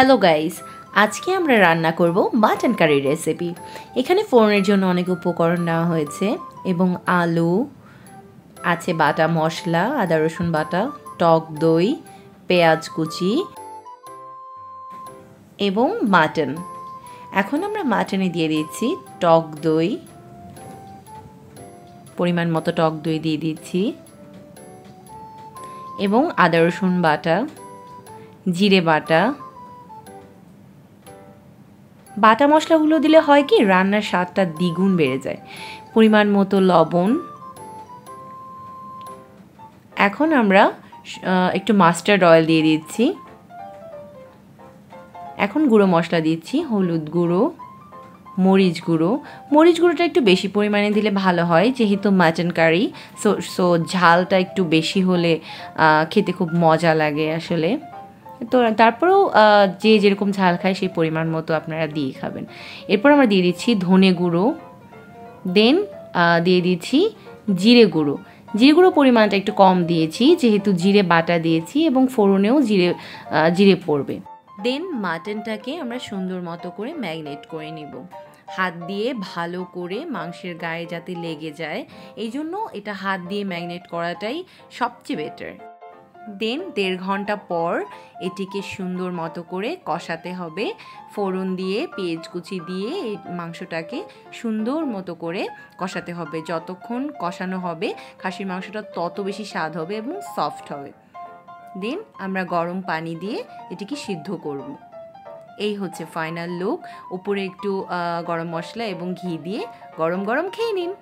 Hello guys, আজকে আমরা রান্না করব মাটন কারি রেসিপি। এখানে ফোড়নের জন্য অনেক উপকরণ নেওয়া হয়েছে এবং আলু আছে, বাটা মশলা, আদা রসুন বাটা, টক দই, পেঁয়াজ কুচি এবং মাটন। এখন আমরা মাটনে দিয়ে দিচ্ছি টক দই, পরিমাণ মতো টক দই দিয়ে দিচ্ছি এবং আদা রসুন বাটা, জিরে বাটা। বাটা মশলাগুলো দিলে হয় কি রান্নার স্বাদটা দ্বিগুণ বেড়ে যায়। পরিমাণ মতো লবণ। এখন আমরা একটু মাস্টার্ড অয়েল দিয়ে দিচ্ছি। এখন গুঁড়ো মশলা দিচ্ছি, হলুদ গুঁড়ো, মরিচ গুঁড়ো। মরিচ গুঁড়োটা একটু বেশি পরিমাণে দিলে ভালো হয়, যেহেতু মাটন কারি, সো ঝালটা একটু বেশি হলে খেতে খুব মজা লাগে আসলে। তো তারপরেও যে যেরকম ঝাল খায় সেই পরিমাণ মতো আপনারা দিয়ে খাবেন। এরপর আমরা দিয়ে দিচ্ছি ধনে গুঁড়ো, দেন দিয়ে দিচ্ছি জিরে গুঁড়ো। জিরে গুঁড়ো পরিমাণটা একটু কম দিয়েছি, যেহেতু জিরে বাটা দিয়েছি এবং ফোড়নেও জিরে পড়বে। দেন মাটনটাকে আমরা সুন্দর মতো করে ম্যারিনেট করে নিব। হাত দিয়ে ভালো করে মাংসের গায়ে যাতে লেগে যায়, এই জন্য এটা হাত দিয়ে ম্যারিনেট করাটাই সবচেয়ে বেটার। দেন 1.5 ঘন্টা পর এটিকে সুন্দর মতো করে কষাতে হবে। ফোড়ন দিয়ে, পেঁয়াজ কুচি দিয়ে এই মাংসটাকে সুন্দর মতো করে কষাতে হবে। যতক্ষণ কষানো হবে খাসির মাংসটা তত বেশি স্বাদ হবে এবং সফট হবে। দেন আমরা গরম পানি দিয়ে এটিকে সিদ্ধ করব। এই হচ্ছে ফাইনাল লুক। উপরে একটু গরম মশলা এবং ঘি দিয়ে গরম গরম খেয়ে নিন।